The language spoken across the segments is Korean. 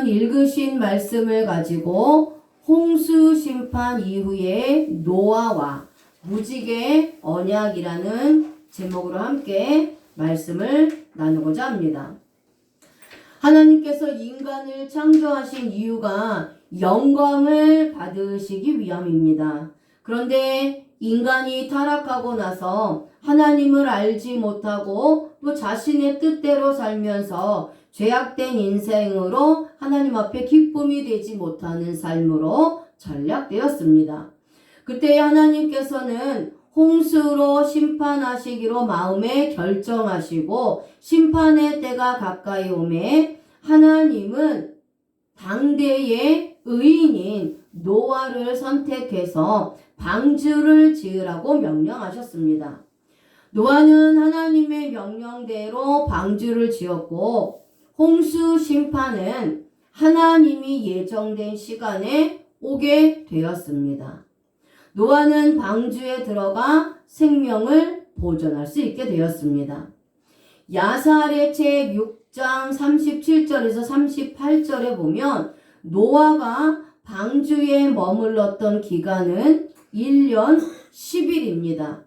오늘은 읽으신 말씀을 가지고 홍수 심판 이후의 노아와 무지개 언약이라는 제목으로 함께 말씀을 나누고자 합니다. 하나님께서 인간을 창조하신 이유가 영광을 받으시기 위함입니다. 그런데 인간이 타락하고 나서 하나님을 알지 못하고 또 자신의 뜻대로 살면서 죄악된 인생으로 하나님 앞에 기쁨이 되지 못하는 삶으로 전락되었습니다. 그때 하나님께서는 홍수로 심판하시기로 마음에 결정하시고 심판의 때가 가까이 오매 하나님은 당대의 의인인 노아를 선택해서 방주를 지으라고 명령하셨습니다. 노아는 하나님의 명령대로 방주를 지었고 홍수 심판은 하나님이 예정된 시간에 오게 되었습니다. 노아는 방주에 들어가 생명을 보존할 수 있게 되었습니다. 야살의 책 6장 37절에서 38절에 보면 노아가 방주에 머물렀던 기간은 1년 10일입니다.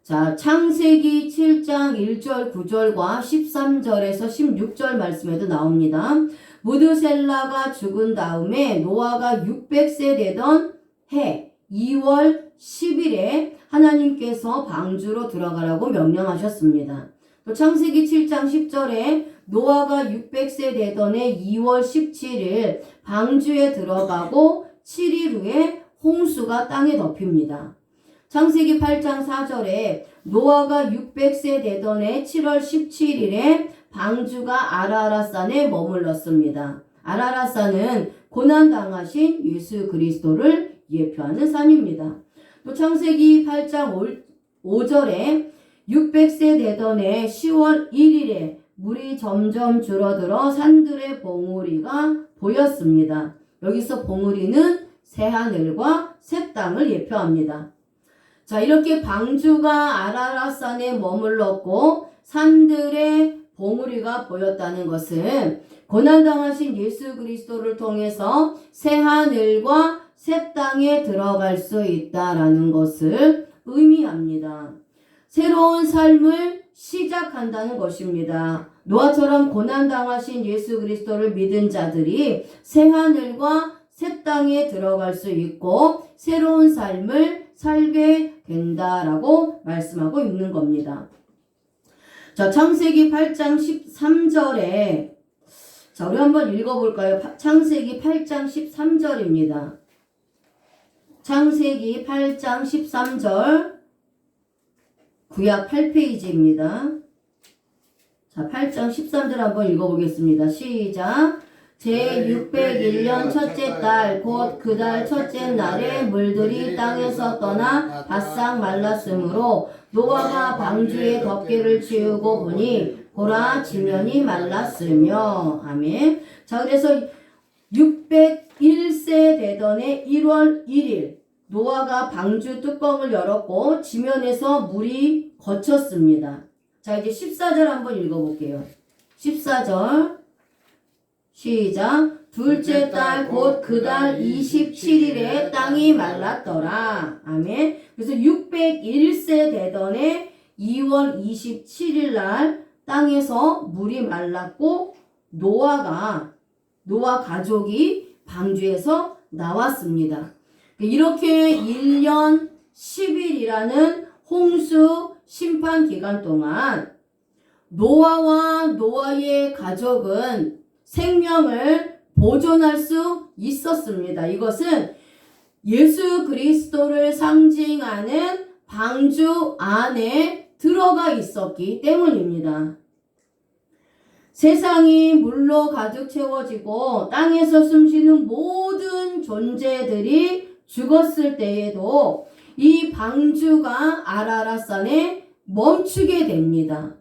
자, 창세기 7장 1절 9절과 13절에서 16절 말씀에도 나옵니다. 무드셀라가 죽은 다음에 노아가 600세 되던 해 2월 10일에 하나님께서 방주로 들어가라고 명령하셨습니다. 또 창세기 7장 10절에 노아가 600세 되던 해 2월 17일 방주에 들어가고 7일 후에 홍수가 땅에 덮입니다. 창세기 8장 4절에 노아가 600세 되던 해 7월 17일에 방주가 아라랏산에 머물렀습니다. 아라랏산은 고난당하신 예수 그리스도를 예표하는 산입니다. 또 창세기 8장 5절에 600세 되던 해 10월 1일에 물이 점점 줄어들어 산들의 봉우리가 보였습니다. 여기서 봉우리는 새하늘과 새 땅을 예표합니다. 자, 이렇게 방주가 아라랏산에 머물렀고 산들의 봉우리가 보였다는 것은 고난당하신 예수 그리스도를 통해서 새하늘과 새 땅에 들어갈 수 있다라는 것을 의미합니다. 새로운 삶을 시작한다는 것입니다. 노아처럼 고난당하신 예수 그리스도를 믿은 자들이 새하늘과 새 땅에 들어갈 수 있고 새로운 삶을 살게 된다라고 말씀하고 있는 겁니다. 자, 창세기 8장 13절에 자, 우리 한번 읽어볼까요? 창세기 8장 13절입니다. 창세기 8장 13절 구약 8페이지입니다. 자, 8장 13절 한번 읽어보겠습니다. 시작. 제601년 첫째 달 곧 그 달 첫째 날에 물들이 땅에서 떠나 바싹 말랐으므로 노아가 방주의 덮개를 치우고 보니 보라 지면이 말랐으며. 아멘. 자, 그래서 601세 되던 해 1월 1일 노아가 방주 뚜껑을 열었고 지면에서 물이 거쳤습니다. 자, 이제 14절 한번 읽어볼게요. 14절 시작. 둘째 달 곧 그 달 27일에 땅이 말랐더라. 아멘. 그래서 601세 되던 해 2월 27일 날 땅에서 물이 말랐고 노아 가족이 방주에서 나왔습니다. 이렇게 1년 10일이라는 홍수 심판 기간 동안 노아와 노아의 가족은 생명을 보존할 수 있었습니다. 이것은 예수 그리스도를 상징하는 방주 안에 들어가 있었기 때문입니다. 세상이 물로 가득 채워지고 땅에서 숨쉬는 모든 존재들이 죽었을 때에도 이 방주가 아라랏산에 멈추게 됩니다.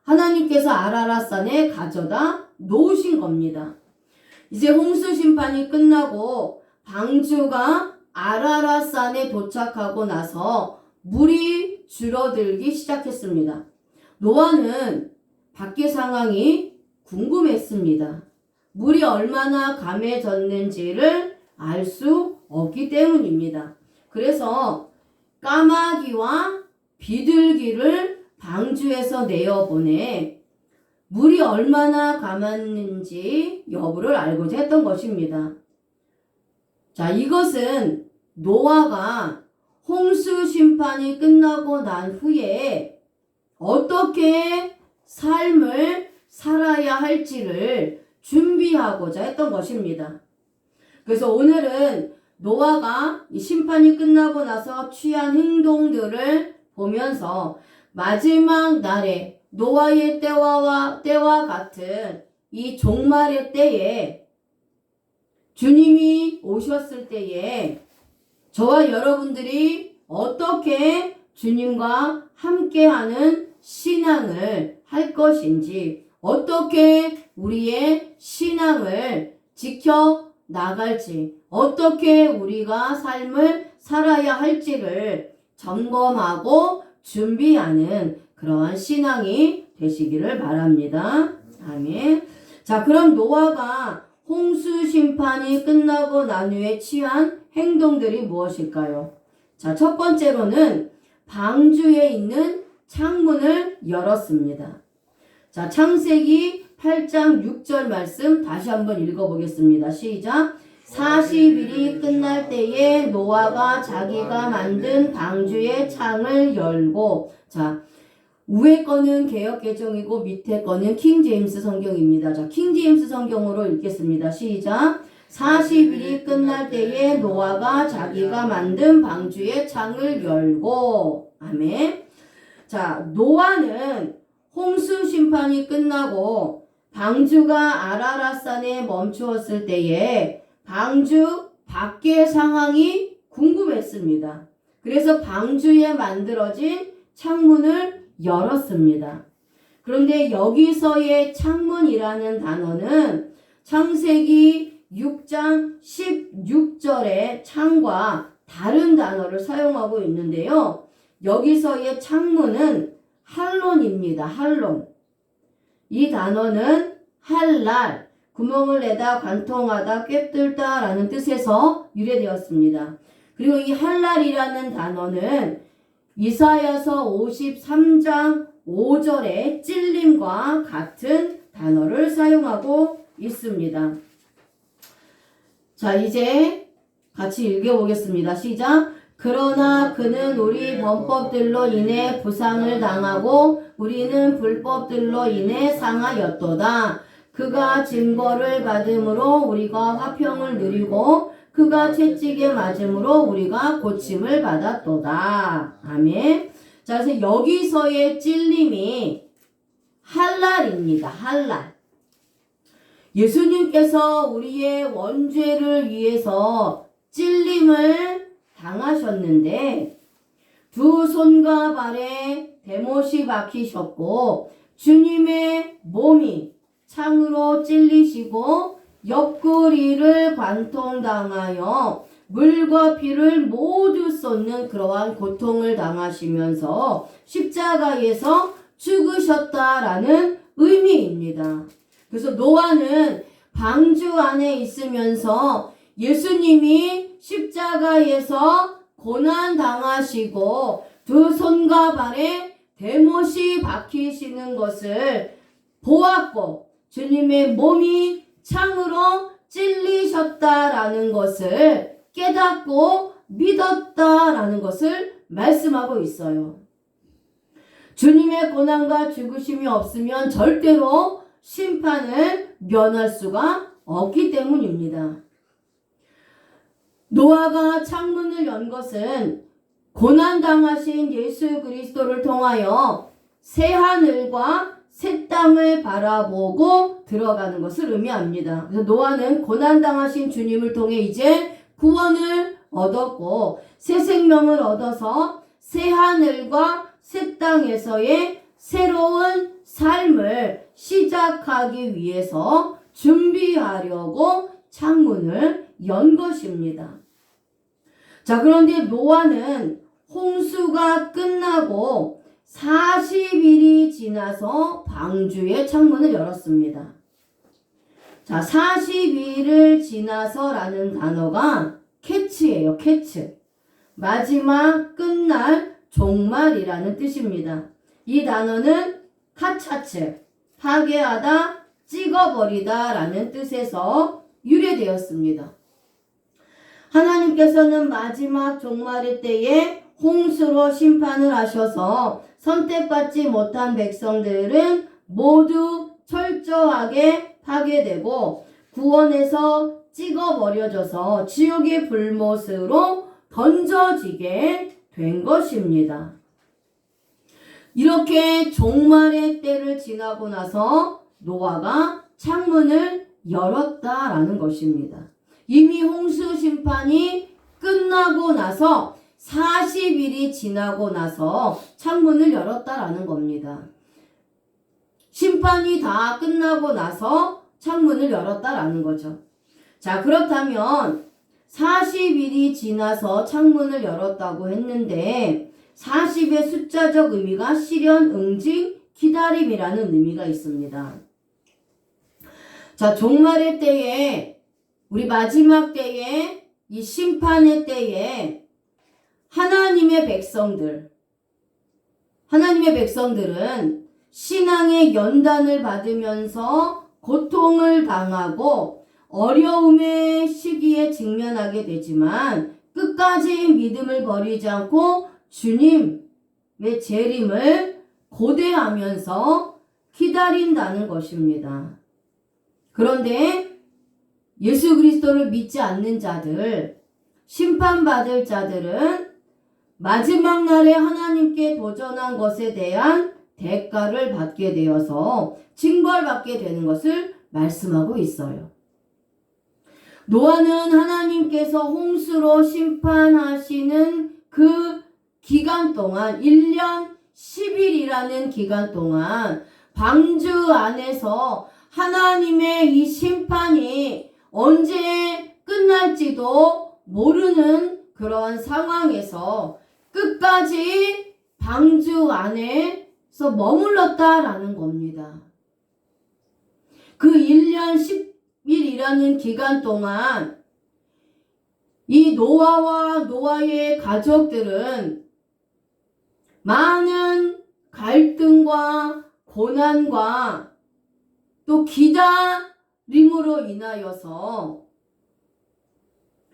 하나님께서 아라랏산에 가져다 놓으신 겁니다. 이제 홍수 심판이 끝나고 방주가 아라랏산에 도착하고 나서 물이 줄어들기 시작했습니다. 노아는 밖의 상황이 궁금했습니다. 물이 얼마나 감해졌는지를 알 수 없기 때문입니다. 그래서 까마귀와 비둘기를 방주에서 내어보내 물이 얼마나 감았는지 여부를 알고자 했던 것입니다. 자, 이것은 노아가 홍수 심판이 끝나고 난 후에 어떻게 삶을 살아야 할지를 준비하고자 했던 것입니다. 그래서 오늘은 노아가 이 심판이 끝나고 나서 취한 행동들을 보면서 마지막 날에 노아의 때와 같은 이 종말의 때에 주님이 오셨을 때에 저와 여러분들이 어떻게 주님과 함께하는 신앙을 할 것인지, 어떻게 우리의 신앙을 지켜 나갈지, 어떻게 우리가 삶을 살아야 할지를 점검하고 준비하는 그러한 신앙이 되시기를 바랍니다. 아멘. 자, 그럼 노아가 홍수 심판이 끝나고 난 후에 취한 행동들이 무엇일까요? 자, 첫 번째로는 방주에 있는 창문을 열었습니다. 자, 창세기 8장 6절 말씀 다시 한번 읽어보겠습니다. 시작. 40일이 끝날 때에 노아가 자기가 만든 방주의 창을 열고, 자, 위에 거는 개역개정이고 밑에 거는 킹제임스 성경입니다. 자, 킹제임스 성경으로 읽겠습니다. 시작. 40일이 끝날 때에 노아가 자기가 만든 방주의 창을 열고, 아멘. 자, 노아는 홍수 심판이 끝나고 방주가 아라랏산에 멈추었을 때에 방주 밖의 상황이 궁금했습니다. 그래서 방주에 만들어진 창문을 열었습니다. 그런데 여기서의 창문이라는 단어는 창세기 6장 16절의 창과 다른 단어를 사용하고 있는데요. 여기서의 창문은 할론입니다. 할론. 이 단어는 할랄, 구멍을 내다, 관통하다, 꿰뚫다 라는 뜻에서 유래되었습니다. 그리고 이 할랄이라는 단어는 이사야서 53장 5절의 찔림과 같은 단어를 사용하고 있습니다. 자, 이제 같이 읽어보겠습니다. 시작. 그러나 그는 우리 범법들로 인해 부상을 당하고 우리는 불법들로 인해 상하였도다. 그가 징벌을 받음으로 우리가 화평을 누리고 그가 채찍에 맞음으로 우리가 고침을 받았도다. 아멘. 자, 그래서 여기서의 찔림이 할랄입니다. 할랄. 예수님께서 우리의 원죄를 위해서 찔림을 당하셨는데 두 손과 발에 대못이 박히셨고 주님의 몸이 창으로 찔리시고 옆구리를 관통당하여 물과 피를 모두 쏟는 그러한 고통을 당하시면서 십자가에서 죽으셨다라는 의미입니다. 그래서 노아는 방주 안에 있으면서 예수님이 십자가에서 고난 당하시고 두 손과 발에 대못이 박히시는 것을 보았고 주님의 몸이 창으로 찔리셨다라는 것을 깨닫고 믿었다라는 것을 말씀하고 있어요. 주님의 고난과 죽으심이 없으면 절대로 심판을 면할 수가 없기 때문입니다. 노아가 창문을 연 것은 고난당하신 예수 그리스도를 통하여 새 하늘과 새 땅을 바라보고 들어가는 것을 의미합니다. 그래서 노아는 고난당하신 주님을 통해 이제 구원을 얻었고 새 생명을 얻어서 새 하늘과 새 땅에서의 새로운 삶을 시작하기 위해서 준비하려고 창문을 연 것입니다. 자, 그런데 노아는 홍수가 끝나고 40일이 지나서 방주의 창문을 열었습니다. 자, 40일을 지나서라는 단어가 캐치예요. 캐치. 마지막, 끝날, 종말이라는 뜻입니다. 이 단어는 카차츠, 파괴하다, 찍어버리다 라는 뜻에서 유래되었습니다. 하나님께서는 마지막 종말의 때에 홍수로 심판을 하셔서 선택받지 못한 백성들은 모두 철저하게 파괴되고 구원에서 찍어버려져서 지옥의 불못으로 던져지게 된 것입니다. 이렇게 종말의 때를 지나고 나서 노아가 창문을 열었다라는 것입니다. 이미 홍수 심판이 끝나고 나서 40일이 지나고 나서 창문을 열었다라는 겁니다. 심판이 다 끝나고 나서 창문을 열었다라는 거죠. 자, 그렇다면 40일이 지나서 창문을 열었다고 했는데 40의 숫자적 의미가 실현, 응징, 기다림이라는 의미가 있습니다. 자, 종말의 때에, 우리 마지막 때에, 이 심판의 때에 하나님의 백성들은 신앙의 연단을 받으면서 고통을 당하고 어려움의 시기에 직면하게 되지만 끝까지 믿음을 버리지 않고 주님의 재림을 고대하면서 기다린다는 것입니다. 그런데 예수 그리스도를 믿지 않는 자들, 심판받을 자들은 마지막 날에 하나님께 도전한 것에 대한 대가를 받게 되어서 징벌받게 되는 것을 말씀하고 있어요. 노아는 하나님께서 홍수로 심판하시는 그 기간 동안 1년 10일이라는 기간 동안 방주 안에서 하나님의 이 심판이 언제 끝날지도 모르는 그런 상황에서 끝까지 방주 안에서 머물렀다라는 겁니다. 그 1년 10일이라는 기간 동안 이 노아와 노아의 가족들은 많은 갈등과 고난과 또 기다림으로 인하여서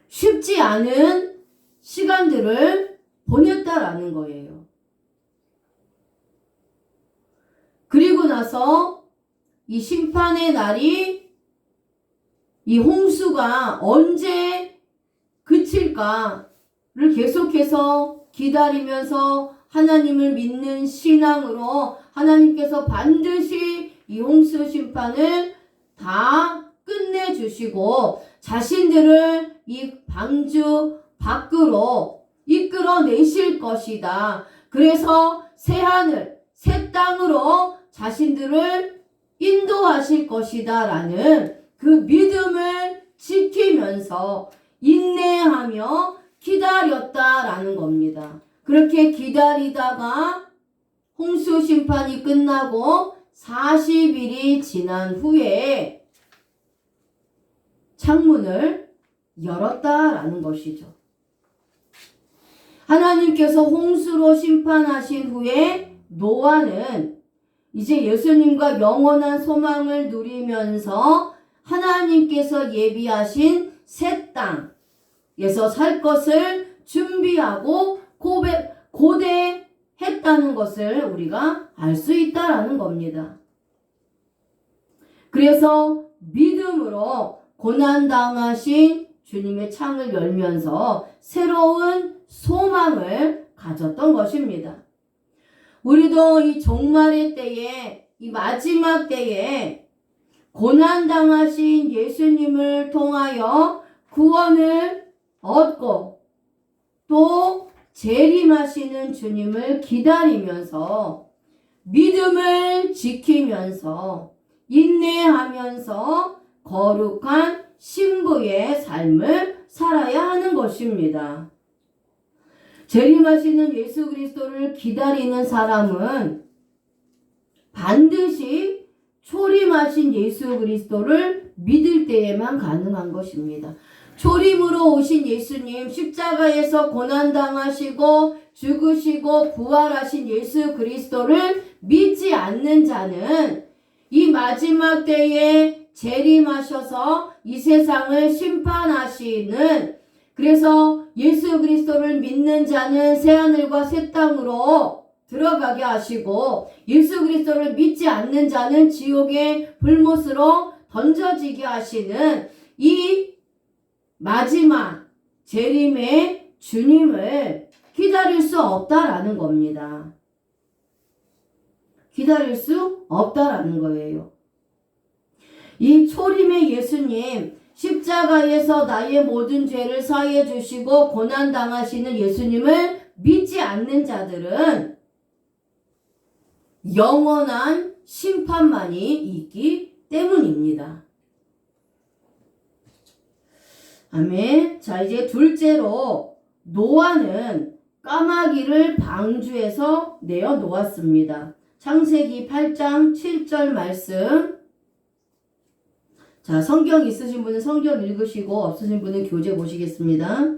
쉽지 않은 시간들을 보냈다라는 거예요. 그리고 나서 이 심판의 날이, 이 홍수가 언제 그칠까를 계속해서 기다리면서 하나님을 믿는 신앙으로 하나님께서 반드시 이 홍수 심판을 다 끝내주시고 자신들을 이 방주 밖으로 이끌어내실 것이다. 그래서 새하늘, 새 땅으로 자신들을 인도하실 것이다 라는 그 믿음을 지키면서 인내하며 기다렸다라는 겁니다. 그렇게 기다리다가 홍수 심판이 끝나고 40일이 지난 후에 창문을 열었다라는 것이죠. 하나님께서 홍수로 심판하신 후에 노아는 이제 예수님과 영원한 소망을 누리면서 하나님께서 예비하신 새 땅에서 살 것을 준비하고 고대했다는 것을 우리가 알 수 있다라는 겁니다. 그래서 믿음으로 고난당하신 주님의 창을 열면서 새로운 소망을 가졌던 것입니다. 우리도 이 종말의 때에, 이 마지막 때에 고난당하신 예수님을 통하여 구원을 얻고 또 재림하시는 주님을 기다리면서 믿음을 지키면서 인내하면서 거룩한 신부의 삶을 살아야 하는 것입니다. 재림하시는 예수 그리스도를 기다리는 사람은 반드시 초림하신 예수 그리스도를 믿을 때에만 가능한 것입니다. 초림으로 오신 예수님, 십자가에서 고난당하시고 죽으시고 부활하신 예수 그리스도를 믿지 않는 자는 이 마지막 때에 재림하셔서 이 세상을 심판하시는, 그래서 예수 그리스도를 믿는 자는 새하늘과 새 땅으로 들어가게 하시고 예수 그리스도를 믿지 않는 자는 지옥의 불못으로 던져지게 하시는 이 마지막 재림의 주님을 기다릴 수 없다라는 겁니다. 기다릴 수 없다라는 거예요. 이 초림의 예수님, 십자가에서 나의 모든 죄를 사해 주시고 고난당하시는 예수님을 믿지 않는 자들은 영원한 심판만이 있기 때문입니다. 아멘. 자, 이제 둘째로 노아는 까마귀를 방주에서 내어 놓았습니다. 창세기 8장 7절 말씀. 자, 성경 있으신 분은 성경 읽으시고 없으신 분은 교재 보시겠습니다.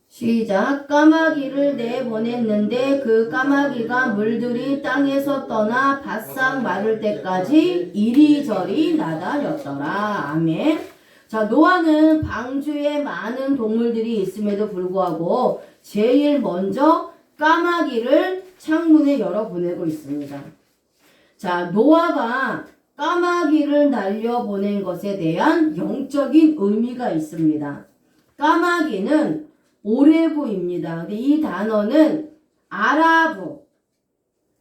시작. 까마귀를 내보냈는데 그 까마귀가 물들이 땅에서 떠나 바싹 마를 때까지 이리저리 나다녔더라. 아멘. 자, 노아는 방주에 많은 동물들이 있음에도 불구하고 제일 먼저 까마귀를 창문에 열어보내고 있습니다. 자, 노아가 까마귀를 날려보낸 것에 대한 영적인 의미가 있습니다. 까마귀는 오레부입니다. 근데 이 단어는 아라부,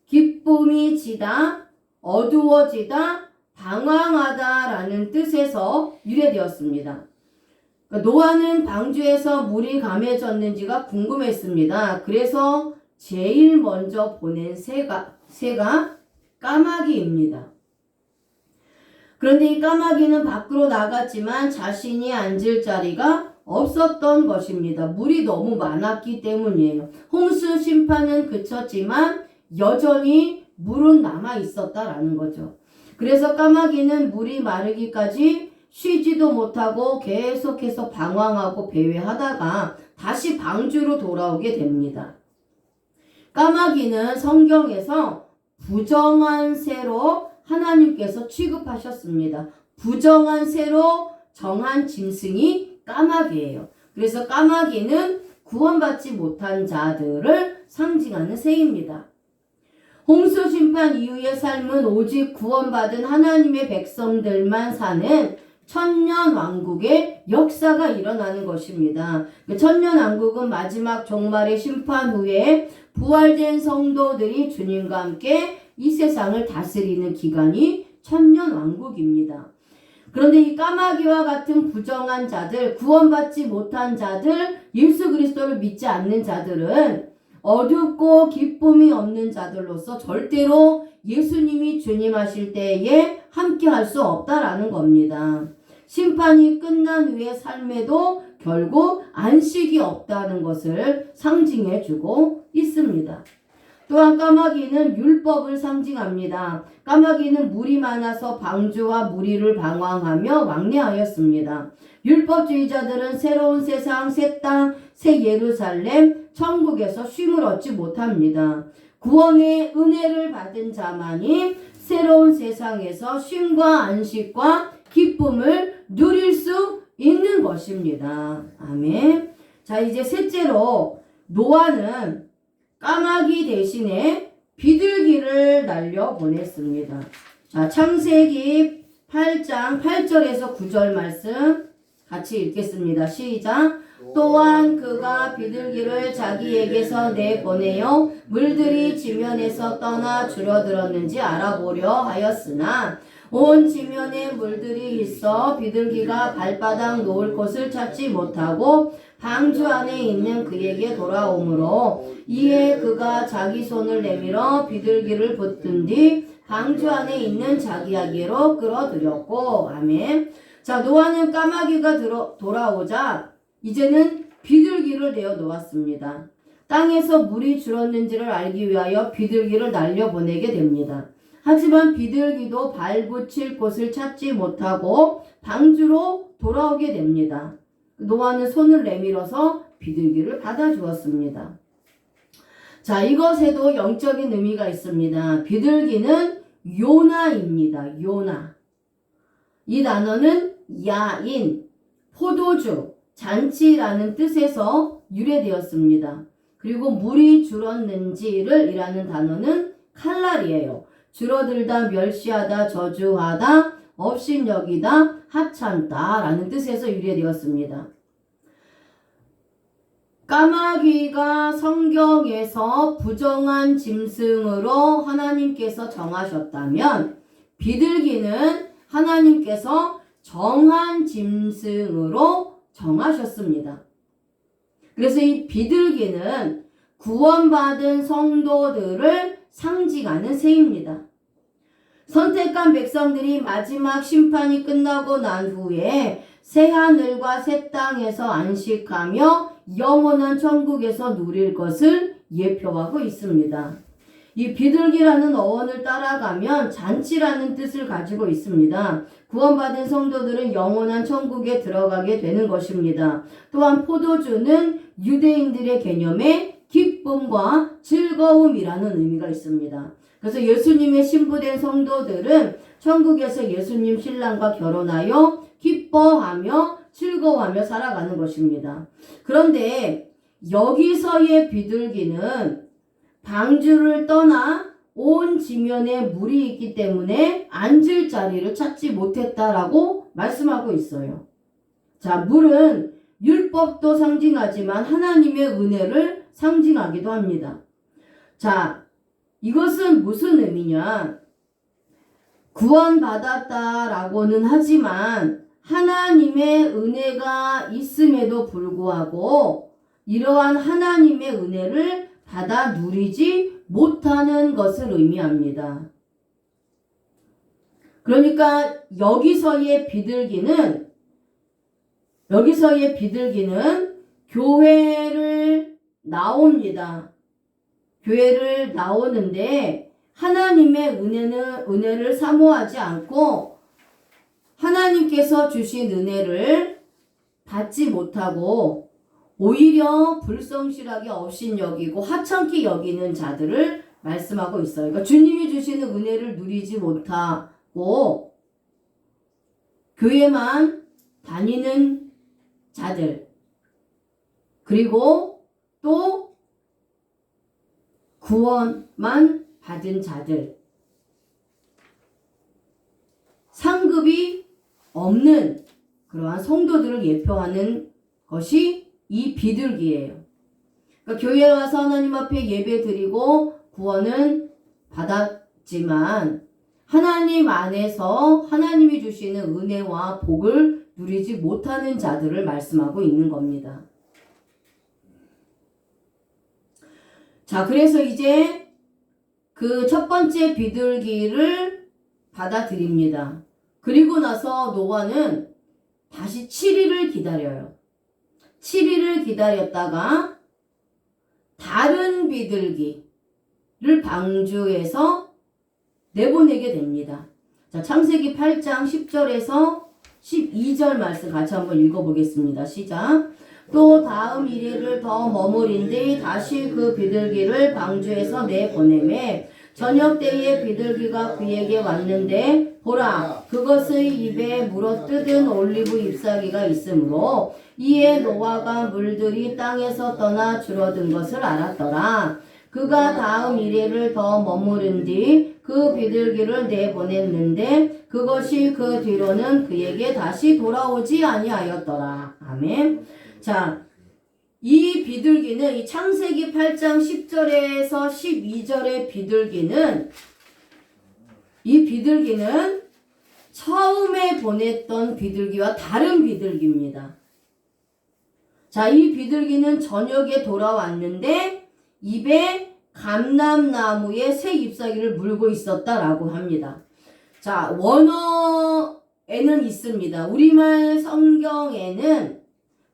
기쁨이 지다, 어두워지다, 방황하다라는 뜻에서 유래되었습니다. 그러니까 노아는 방주에서 물이 감해졌는지가 궁금했습니다. 그래서 제일 먼저 보낸 새가 까마귀입니다. 그런데 이 까마귀는 밖으로 나갔지만 자신이 앉을 자리가 없었던 것입니다. 물이 너무 많았기 때문이에요. 홍수 심판은 그쳤지만 여전히 물은 남아 있었다라는 거죠. 그래서 까마귀는 물이 마르기까지 쉬지도 못하고 계속해서 방황하고 배회하다가 다시 방주로 돌아오게 됩니다. 까마귀는 성경에서 부정한 새로 하나님께서 취급하셨습니다. 부정한 새로 정한 짐승이 까마귀예요. 그래서 까마귀는 구원받지 못한 자들을 상징하는 새입니다. 홍수 심판 이후의 삶은 오직 구원받은 하나님의 백성들만 사는 천년왕국의 역사가 일어나는 것입니다. 천년왕국은 마지막 종말의 심판 후에 부활된 성도들이 주님과 함께 이 세상을 다스리는 기간이 천년왕국입니다. 그런데 이 까마귀와 같은 부정한 자들, 구원받지 못한 자들, 예수 그리스도를 믿지 않는 자들은 어둡고 기쁨이 없는 자들로서 절대로 예수님이 주님 하실 때에 함께 할 수 없다라는 겁니다. 심판이 끝난 후의 삶에도 결국 안식이 없다는 것을 상징해 주고 있습니다. 또한 까마귀는 율법을 상징합니다. 까마귀는 물이 많아서 방주와 무리를 방황하며 왕래하였습니다. 율법주의자들은 새로운 세상, 새 땅, 새 예루살렘, 천국에서 쉼을 얻지 못합니다. 구원의 은혜를 받은 자만이 새로운 세상에서 쉼과 안식과 기쁨을 누릴 수 있는 것입니다. 아멘. 자, 이제 셋째로 노아는 까마귀 대신에 비둘기를 날려보냈습니다. 자, 창세기 8장 8절에서 9절 말씀 같이 읽겠습니다. 시작. 또한 그가 비둘기를 자기에게서 내보내어 물들이 지면에서 떠나 줄어들었는지 알아보려 하였으나 온 지면에 물들이 있어 비둘기가 발바닥 놓을 곳을 찾지 못하고 방주 안에 있는 그에게 돌아오므로 이에 그가 자기 손을 내밀어 비둘기를 붙든 뒤 방주 안에 있는 자기에게로 끌어들였고. 아멘. 자, 노아는 까마귀가 돌아오자 이제는 비둘기를 내어 놓았습니다. 땅에서 물이 줄었는지를 알기 위하여 비둘기를 날려보내게 됩니다. 하지만 비둘기도 발붙일 곳을 찾지 못하고 방주로 돌아오게 됩니다. 노아는 손을 내밀어서 비둘기를 받아주었습니다. 자, 이것에도 영적인 의미가 있습니다. 비둘기는 요나입니다. 요나. 이 단어는 야인, 포도주, 잔치라는 뜻에서 유래되었습니다. 그리고 물이 줄었는지를 이라는 단어는 칼날이에요. 줄어들다, 멸시하다, 저주하다, 업신여기다, 하찮다 라는 뜻에서 유래되었습니다. 까마귀가 성경에서 부정한 짐승으로 하나님께서 정하셨다면 비둘기는 하나님께서 정한 짐승으로 정하셨습니다. 그래서 이 비둘기는 구원받은 성도들을 상징하는 새입니다. 선택한 백성들이 마지막 심판이 끝나고 난 후에 새하늘과 새 땅에서 안식하며 영원한 천국에서 누릴 것을 예표하고 있습니다. 이 비둘기라는 어원을 따라가면 잔치라는 뜻을 가지고 있습니다. 구원받은 성도들은 영원한 천국에 들어가게 되는 것입니다. 또한 포도주는 유대인들의 개념에 기쁨과 즐거움이라는 의미가 있습니다. 그래서 예수님의 신부된 성도들은 천국에서 예수님 신랑과 결혼하여 기뻐하며 즐거워하며 살아가는 것입니다. 그런데 여기서의 비둘기는 방주를 떠나 온 지면에 물이 있기 때문에 앉을 자리를 찾지 못했다라고 말씀하고 있어요. 자, 물은 율법도 상징하지만 하나님의 은혜를 상징하기도 합니다. 자, 이것은 무슨 의미냐? 구원받았다라고는 하지만 하나님의 은혜가 있음에도 불구하고 이러한 하나님의 은혜를 받아 누리지 못하는 것을 의미합니다. 그러니까 여기서의 비둘기는 교회를 나옵니다. 교회를 나오는데 하나님의 은혜를 사모하지 않고 하나님께서 주신 은혜를 받지 못하고 오히려 불성실하게 업신여기고 하찮게 여기는 자들을 말씀하고 있어요. 그러니까 주님이 주시는 은혜를 누리지 못하고 교회만 다니는 자들, 그리고 또 구원만 받은 자들, 상급이 없는 그러한 성도들을 예표하는 것이 이 비둘기예요. 그러니까 교회에 와서 하나님 앞에 예배 드리고 구원은 받았지만 하나님 안에서 하나님이 주시는 은혜와 복을 누리지 못하는 자들을 말씀하고 있는 겁니다. 자, 그래서 이제 그 첫 번째 비둘기를 받아들입니다. 그리고 나서 노아는 다시 7일을 기다려요. 7일을 기다렸다가 다른 비둘기를 방주에서 내보내게 됩니다. 자, 창세기 8장 10절에서 12절 말씀 같이 한번 읽어보겠습니다. 시작. 또 다음 이래를 더 머무린뒤 다시 그 비둘기를 방주에서 내보내매 저녁 때에 비둘기가 그에게 왔는데 보라 그것의 입에 물어뜯은 올리브 잎사귀가 있으므로 이에 노아가 물들이 땅에서 떠나 줄어든 것을 알았더라. 그가 다음 이래를 더 머무른 뒤 그 비둘기를 내보냈는데 그것이 그 뒤로는 그에게 다시 돌아오지 아니하였더라. 아멘. 자, 이 비둘기는 이 창세기 8장 10절에서 12절의 비둘기는 처음에 보냈던 비둘기와 다른 비둘기입니다. 자, 이 비둘기는 저녁에 돌아왔는데 입에 감람나무의 새 잎사귀를 물고 있었다라고 합니다. 자, 원어에는 있습니다. 우리말 성경에는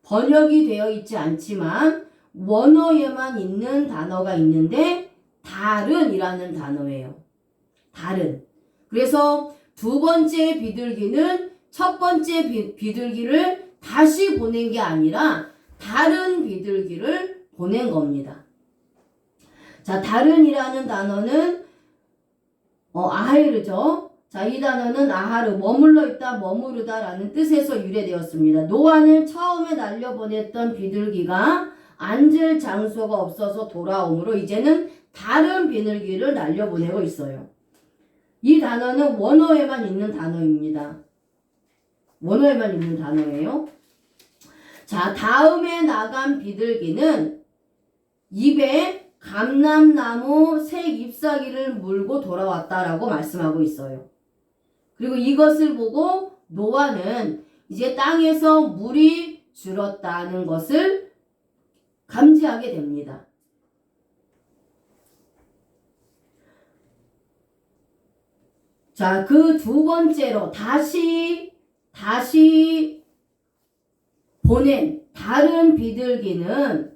번역이 되어 있지 않지만 원어에만 있는 단어가 있는데 다른이라는 단어예요. 다른. 그래서 두 번째 비둘기는 첫 번째 비둘기를 다시 보낸 게 아니라 다른 비둘기를 보낸 겁니다. 자, 다른이라는 단어는 아하르죠. 자, 이 단어는 아하르, 머물러 있다, 머무르다 라는 뜻에서 유래되었습니다. 노아는 처음에 날려보냈던 비둘기가 앉을 장소가 없어서 돌아오므로 이제는 다른 비둘기를 날려보내고 있어요. 이 단어는 원어에만 있는 단어입니다. 원어에만 있는 단어예요. 자, 다음에 나간 비둘기는 입에 감람나무 새 잎사귀를 물고 돌아왔다라고 말씀하고 있어요. 그리고 이것을 보고 노아는 이제 땅에서 물이 줄었다는 것을 감지하게 됩니다. 자, 그 두 번째로 다시 보낸 다른 비둘기는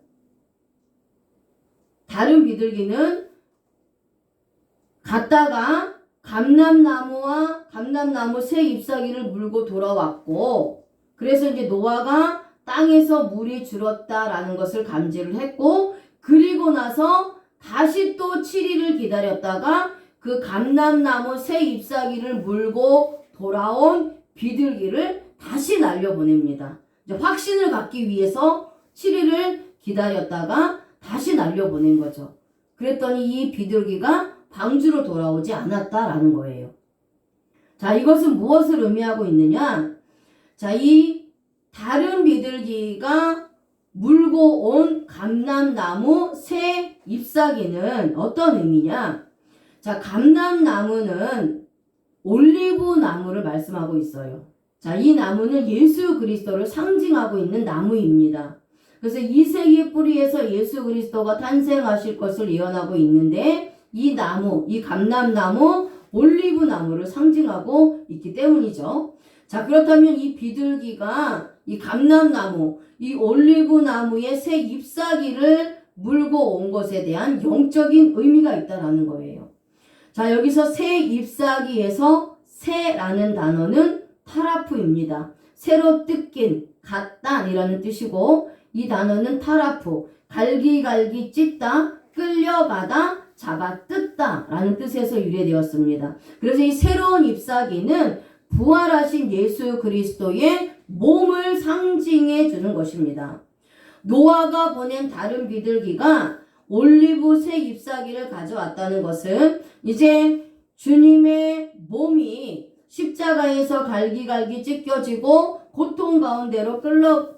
갔다가 감람나무 새 잎사귀를 물고 돌아왔고, 그래서 이제 노아가 땅에서 물이 줄었다라는 것을 감지를 했고, 그리고 나서 다시 또 7일을 기다렸다가 그 감람나무 새 잎사귀를 물고 돌아온 비둘기를 다시 날려보냅니다. 이제 확신을 갖기 위해서 7일을 기다렸다가 다시 날려보낸 거죠. 그랬더니 이 비둘기가 방주로 돌아오지 않았다라는 거예요. 자, 이것은 무엇을 의미하고 있느냐? 자, 이 다른 비둘기가 물고 온 감람나무 새 잎사귀는 어떤 의미냐? 자, 감람나무는 올리브 나무를 말씀하고 있어요. 자, 이 나무는 예수 그리스도를 상징하고 있는 나무입니다. 그래서 이색의 뿌리에서 예수 그리스도가 탄생하실 것을 예언하고 있는데, 이 나무, 이 감람나무, 올리브 나무를 상징하고 있기 때문이죠. 자, 그렇다면 이 비둘기가 이 감람나무, 이 올리브 나무의 새 잎사귀를 물고 온 것에 대한 영적인 의미가 있다라는 거예요. 자, 여기서 새 잎사귀에서 새라는 단어는 타라프입니다. 새로 뜯긴, 갓단이라는 뜻이고, 이 단어는 타라프, 갈기갈기 찢다, 끌려가다, 잡아 뜯다 라는 뜻에서 유래되었습니다. 그래서 이 새로운 잎사귀는 부활하신 예수 그리스도의 몸을 상징해 주는 것입니다. 노아가 보낸 다른 비둘기가 올리브 새 잎사귀를 가져왔다는 것은 이제 주님의 몸이 십자가에서 갈기갈기 찢겨지고 고통 가운데로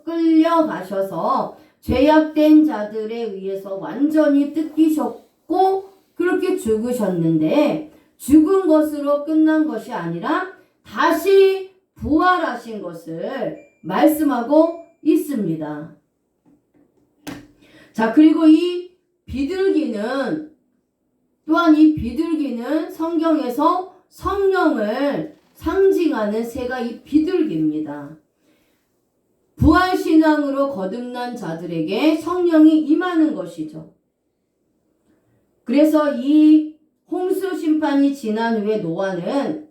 끌려가셔서 죄악된 자들에 의해서 완전히 뜯기셨고 그렇게 죽으셨는데, 죽은 것으로 끝난 것이 아니라 다시 부활하신 것을 말씀하고 있습니다. 자, 그리고 이 비둘기는 성경에서 성령을 상징하는 새가 이 비둘기입니다. 부활신앙으로 거듭난 자들에게 성령이 임하는 것이죠. 그래서 이 홍수 심판이 지난 후에 노아는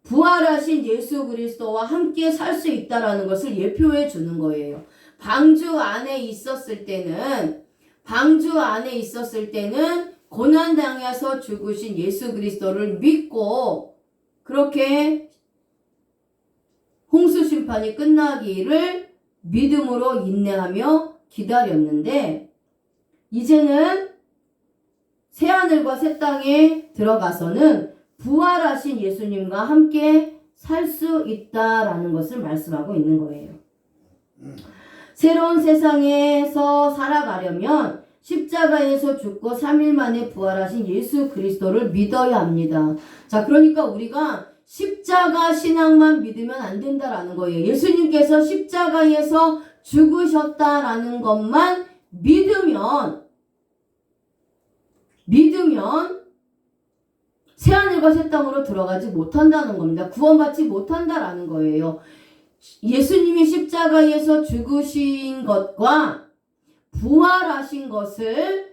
부활하신 예수 그리스도와 함께 살 수 있다라는 것을 예표해 주는 거예요. 방주 안에 있었을 때는 고난당해서 죽으신 예수 그리스도를 믿고 그렇게 홍수 심판이 끝나기를 믿음으로 인내하며 기다렸는데, 이제는 새하늘과 새 땅에 들어가서는 부활하신 예수님과 함께 살 수 있다라는 것을 말씀하고 있는 거예요. 새로운 세상에서 살아가려면 십자가에서 죽고 3일 만에 부활하신 예수 그리스도를 믿어야 합니다. 자, 그러니까 우리가 십자가 신앙만 믿으면 안 된다라는 거예요. 예수님께서 십자가에서 죽으셨다라는 것만 믿으면 새하늘과 새 땅으로 들어가지 못한다는 겁니다. 구원받지 못한다라는 거예요. 예수님이 십자가에서 죽으신 것과 부활하신 것을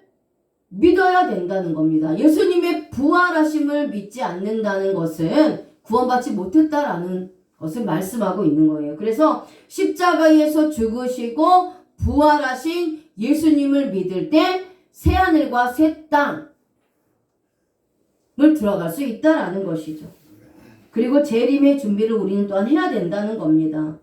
믿어야 된다는 겁니다. 예수님의 부활하심을 믿지 않는다는 것은 구원받지 못했다라는 것을 말씀하고 있는 거예요. 그래서 십자가에서 죽으시고 부활하신 예수님을 믿을 때 새하늘과 새 땅을 들어갈 수 있다라는 것이죠. 그리고 재림의 준비를 우리는 또한 해야 된다는 겁니다.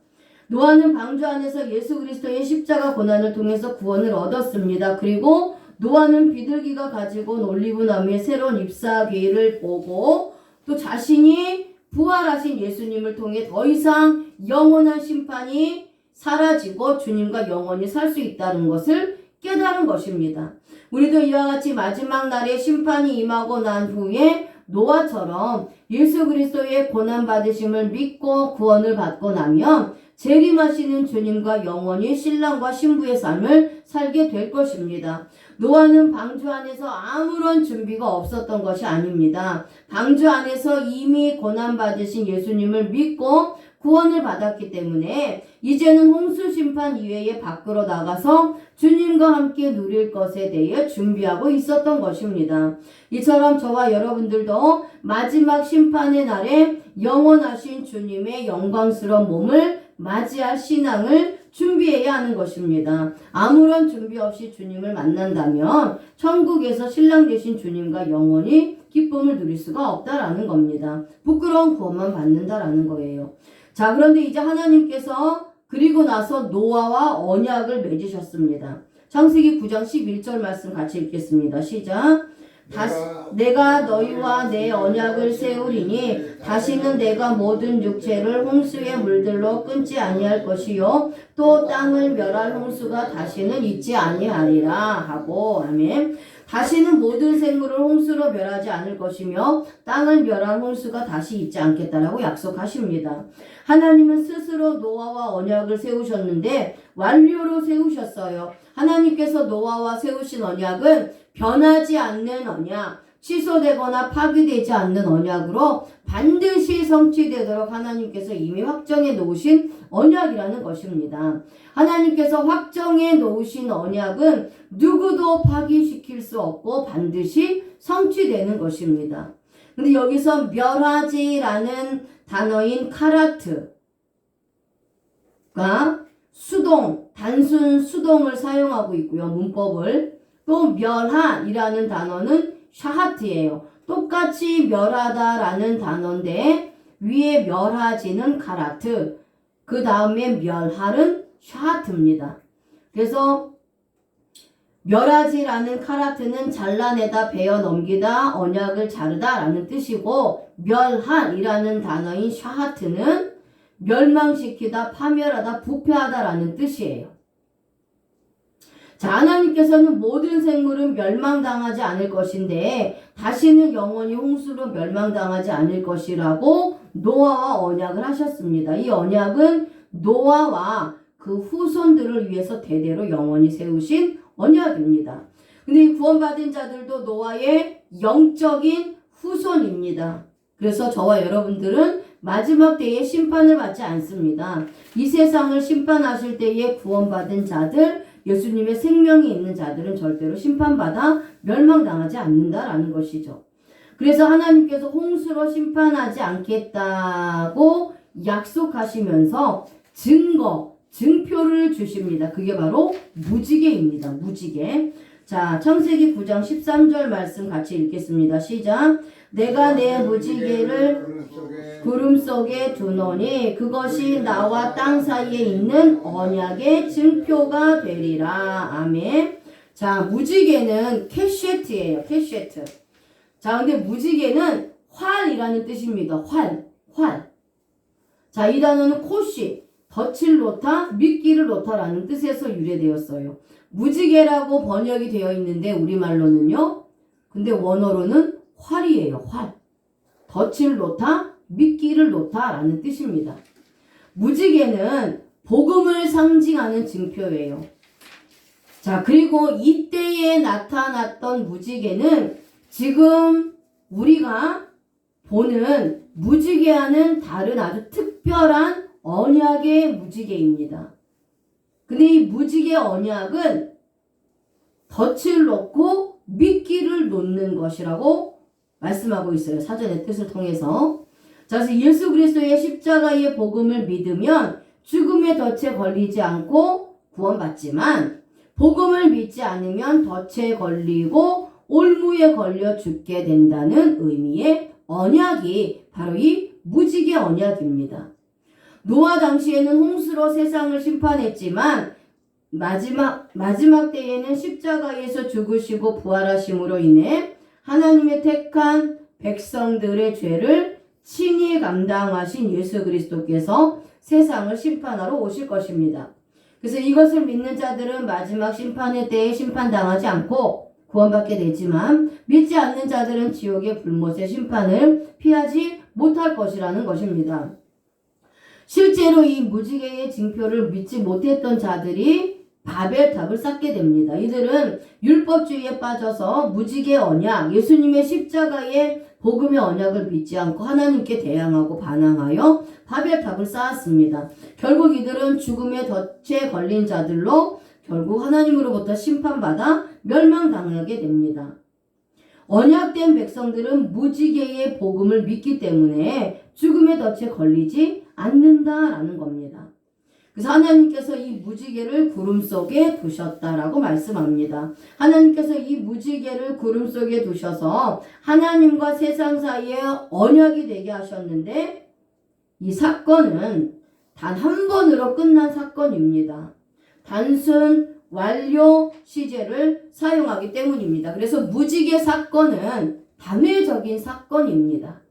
노아는 방주 안에서 예수 그리스도의 십자가 고난을 통해서 구원을 얻었습니다. 그리고 노아는 비둘기가 가지고 온 올리브나무의 새로운 잎사귀를 보고 또 자신이 부활하신 예수님을 통해 더 이상 영원한 심판이 사라지고 주님과 영원히 살 수 있다는 것을 깨달은 것입니다. 우리도 이와 같이 마지막 날에 심판이 임하고 난 후에 노아처럼 예수 그리스도의 고난받으심을 믿고 구원을 받고 나면 재림하시는 주님과 영원히 신랑과 신부의 삶을 살게 될 것입니다. 노아는 방주 안에서 아무런 준비가 없었던 것이 아닙니다. 방주 안에서 이미 고난받으신 예수님을 믿고 구원을 받았기 때문에 이제는 홍수 심판 이외에 밖으로 나가서 주님과 함께 누릴 것에 대해 준비하고 있었던 것입니다. 이처럼 저와 여러분들도 마지막 심판의 날에 영원하신 주님의 영광스러운 몸을 맞이할 신앙을 준비해야 하는 것입니다. 아무런 준비 없이 주님을 만난다면 천국에서 신랑 되신 주님과 영원히 기쁨을 누릴 수가 없다라는 겁니다. 부끄러운 구원만 받는다라는 거예요. 자, 그런데 이제 하나님께서 그리고 나서 노아와 언약을 맺으셨습니다. 창세기 9장 11절 말씀 같이 읽겠습니다. 시작. 내가 너희와 내 언약을 세우리니 다시는 내가 모든 육체를 홍수의 물들로 끊지 아니할 것이요 또 땅을 멸할 홍수가 다시는 있지 아니하리라 하고 아멘. 다시는 모든 생물을 홍수로 멸하지 않을 것이며 땅을 멸한 홍수가 다시 있지 않겠다라고 약속하십니다. 하나님은 스스로 노아와 언약을 세우셨는데 완료로 세우셨어요. 하나님께서 노아와 세우신 언약은 변하지 않는 언약, 취소되거나 파기되지 않는 언약으로 반드시 성취되도록 하나님께서 이미 확정해 놓으신 언약이라는 것입니다. 하나님께서 확정해 놓으신 언약은 누구도 파기시킬 수 없고 반드시 성취되는 것입니다. 근데 여기서 멸하지라는 단어인 카라트가 수동, 단순 수동을 사용하고 있고요. 문법을. 또 멸한이라는 단어는 샤하트예요. 똑같이 멸하다라는 단어인데 위에 멸하지는 카라트, 그 다음에 멸할은 샤하트입니다. 그래서 멸하지라는 카라트는 잘라내다, 베어 넘기다, 언약을 자르다 라는 뜻이고 멸한이라는 단어인 샤하트는 멸망시키다, 파멸하다, 부패하다 라는 뜻이에요. 자, 하나님께서는 모든 생물은 멸망당하지 않을 것인데 다시는 영원히 홍수로 멸망당하지 않을 것이라고 노아와 언약을 하셨습니다. 이 언약은 노아와 그 후손들을 위해서 대대로 영원히 세우신 언약입니다. 근데 이 구원받은 자들도 노아의 영적인 후손입니다. 그래서 저와 여러분들은 마지막 때에 심판을 받지 않습니다. 이 세상을 심판하실 때에 구원받은 자들, 예수님의 생명이 있는 자들은 절대로 심판받아 멸망당하지 않는다라는 것이죠. 그래서 하나님께서 홍수로 심판하지 않겠다고 약속하시면서 증표를 주십니다. 그게 바로 무지개입니다. 무지개. 자, 창세기 9장 13절 말씀 같이 읽겠습니다. 시작. 내가 내 무지개를 구름 속에 두노니 그것이 나와 땅 사이에 있는 언약의 증표가 되리라. 아멘. 자, 무지개는 캐쉐트예요. 캐쉐트. 자, 근데 무지개는 활이라는 뜻입니다. 활. 자, 이 단어는 코시, 덫을 놓다, 미끼를 놓다라는 뜻에서 유래되었어요. 무지개라고 번역이 되어 있는데 우리말로는요. 근데 원어로는 활이에요. 활. 덫을 놓다, 미끼를 놓다 라는 뜻입니다. 무지개는 복음을 상징하는 증표예요. 자, 그리고 이때에 나타났던 무지개는 지금 우리가 보는 무지개와는 다른 아주 특별한 언약의 무지개입니다. 근데 이 무지개 언약은 덫을 놓고 믿기를 놓는 것이라고 말씀하고 있어요. 사전의 뜻을 통해서. 자, 그래서 예수 그리스도의 십자가의 복음을 믿으면 죽음의 덫에 걸리지 않고 구원받지만 복음을 믿지 않으면 덫에 걸리고 올무에 걸려 죽게 된다는 의미의 언약이 바로 이 무지개 언약입니다. 노아 당시에는 홍수로 세상을 심판했지만 마지막 때에는 십자가에서 죽으시고 부활하심으로 인해 하나님의 택한 백성들의 죄를 친히 감당하신 예수 그리스도께서 세상을 심판하러 오실 것입니다. 그래서 이것을 믿는 자들은 마지막 심판의 때에 심판당하지 않고 구원받게 되지만 믿지 않는 자들은 지옥의 불못의 심판을 피하지 못할 것이라는 것입니다. 실제로 이 무지개의 징표를 믿지 못했던 자들이 바벨탑을 쌓게 됩니다. 이들은 율법주의에 빠져서 무지개 언약, 예수님의 십자가의 복음의 언약을 믿지 않고 하나님께 대항하고 반항하여 바벨탑을 쌓았습니다. 결국 이들은 죽음의 덫에 걸린 자들로 결국 하나님으로부터 심판받아 멸망당하게 됩니다. 언약된 백성들은 무지개의 복음을 믿기 때문에 죽음의 덫에 걸리지 않는다라는 겁니다. 그래서 하나님께서 이 무지개를 구름 속에 두셨다라고 말씀합니다. 하나님께서 이 무지개를 구름 속에 두셔서 하나님과 세상 사이에 언약이 되게 하셨는데 이 사건은 단 한 번으로 끝난 사건입니다. 단순 완료 시제를 사용하기 때문입니다. 그래서 무지개 사건은 단회적인 사건입니다.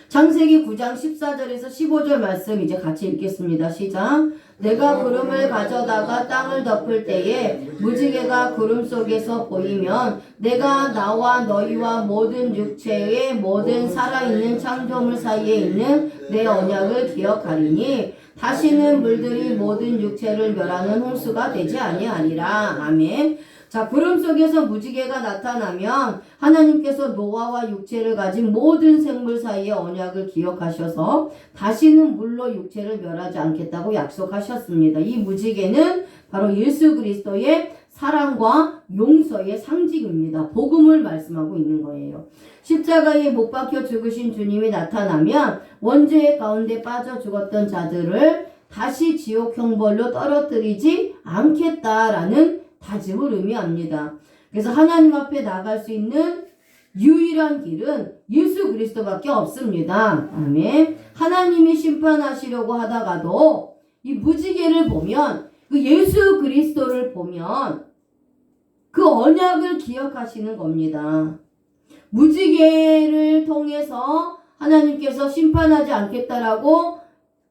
창세기 9장 14절에서 15절 말씀 이제 같이 읽겠습니다. 시작. 내가 구름을 가져다가 땅을 덮을 때에 무지개가 구름 속에서 보이면 내가 나와 너희와 모든 육체의 모든 살아있는 창조물 사이에 있는 내 언약을 기억하리니 다시는 물들이 모든 육체를 멸하는 홍수가 되지 아니하리라. 아멘. 자, 구름 속에서 무지개가 나타나면 하나님께서 노아와 육체를 가진 모든 생물 사이의 언약을 기억하셔서 다시는 물로 육체를 멸하지 않겠다고 약속하셨습니다. 이 무지개는 바로 예수 그리스도의 사랑과 용서의 상징입니다. 복음을 말씀하고 있는 거예요. 십자가에 못 박혀 죽으신 주님이 나타나면 원죄의 가운데 빠져 죽었던 자들을 다시 지옥 형벌로 떨어뜨리지 않겠다라는 다짐을 의미합니다. 그래서 하나님 앞에 나갈 수 있는 유일한 길은 예수 그리스도밖에 없습니다. 아멘. 하나님이 심판하시려고 하다가도 이 무지개를 보면 그 예수 그리스도를 보면 그 언약을 기억하시는 겁니다. 무지개를 통해서 하나님께서 심판하지 않겠다라고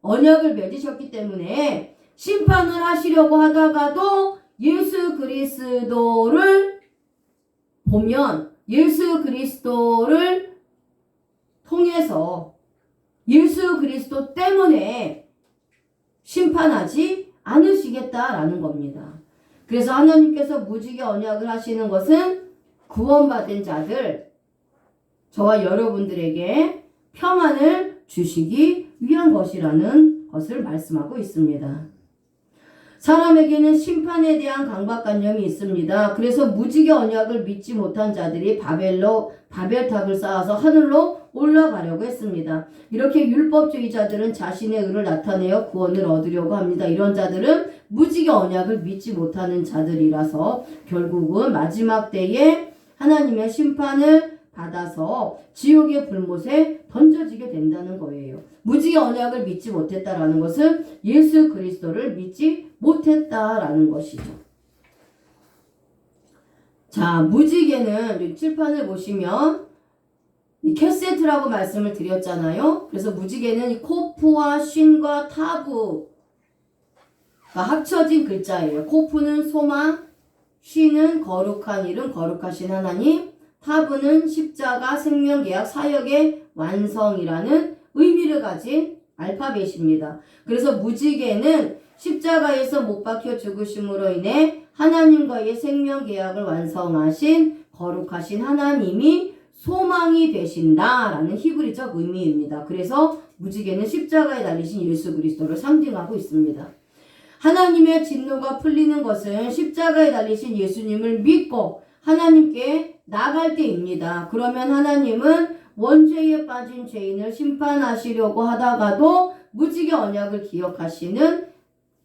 언약을 맺으셨기 때문에 심판을 하시려고 하다가도 예수 그리스도를 보면 예수 그리스도를 통해서 예수 그리스도 때문에 심판하지 않으시겠다라는 겁니다. 그래서 하나님께서 무지개 언약을 하시는 것은 구원받은 자들, 저와 여러분들에게 평안을 주시기 위한 것이라는 것을 말씀하고 있습니다. 사람에게는 심판에 대한 강박관념이 있습니다. 그래서 무지개 언약을 믿지 못한 자들이 바벨탑을 쌓아서 하늘로 올라가려고 했습니다. 이렇게 율법주의자들은 자신의 의를 나타내어 구원을 얻으려고 합니다. 이런 자들은 무지개 언약을 믿지 못하는 자들이라서 결국은 마지막 때에 하나님의 심판을 받아서 지옥의 불못에 던져지게 된다는 거예요. 무지개 언약을 믿지 못했다라는 것은 예수 그리스도를 믿지 못했다라는 것이죠. 자, 무지개는 칠판을 보시면 이 캐세트라고 말씀을 드렸잖아요. 그래서 무지개는 이 코프와 쉰과 타부가 합쳐진 글자예요. 코프는 소망, 쉰은 거룩한 이름, 거룩하신 하나님, 타부는 십자가, 생명계약, 사역의 완성이라는 의미를 가진 알파벳입니다. 그래서 무지개는 십자가에서 못 박혀 죽으심으로 인해 하나님과의 생명계약을 완성하신 거룩하신 하나님이 소망이 되신다라는 히브리적 의미입니다. 그래서 무지개는 십자가에 달리신 예수 그리스도를 상징하고 있습니다. 하나님의 진노가 풀리는 것은 십자가에 달리신 예수님을 믿고 하나님께 나갈 때입니다. 그러면 하나님은 원죄에 빠진 죄인을 심판하시려고 하다가도 무지개 언약을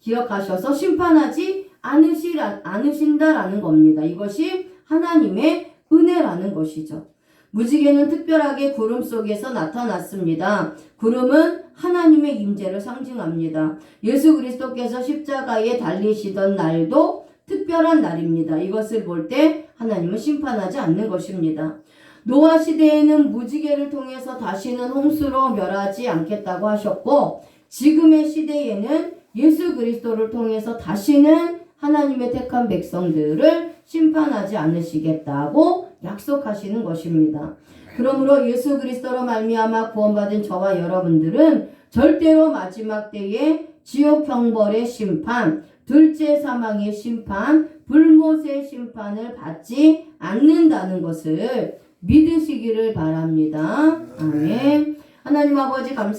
기억하셔서 심판하지 않으신다라는 겁니다. 이것이 하나님의 은혜라는 것이죠. 무지개는 특별하게 구름 속에서 나타났습니다. 구름은 하나님의 임재를 상징합니다. 예수 그리스도께서 십자가에 달리시던 날도 특별한 날입니다. 이것을 볼 때 하나님은 심판하지 않는 것입니다. 노아 시대에는 무지개를 통해서 다시는 홍수로 멸하지 않겠다고 하셨고, 지금의 시대에는 예수 그리스도를 통해서 다시는 하나님의 택한 백성들을 심판하지 않으시겠다고 약속하시는 것입니다. 그러므로 예수 그리스도로 말미암아 구원받은 저와 여러분들은 절대로 마지막 때에 지옥 형벌의 심판, 둘째 사망의 심판, 불못의 심판을 받지 않는다는 것을 믿으시기를 바랍니다. 아멘. 하나님 아버지 감사합니다.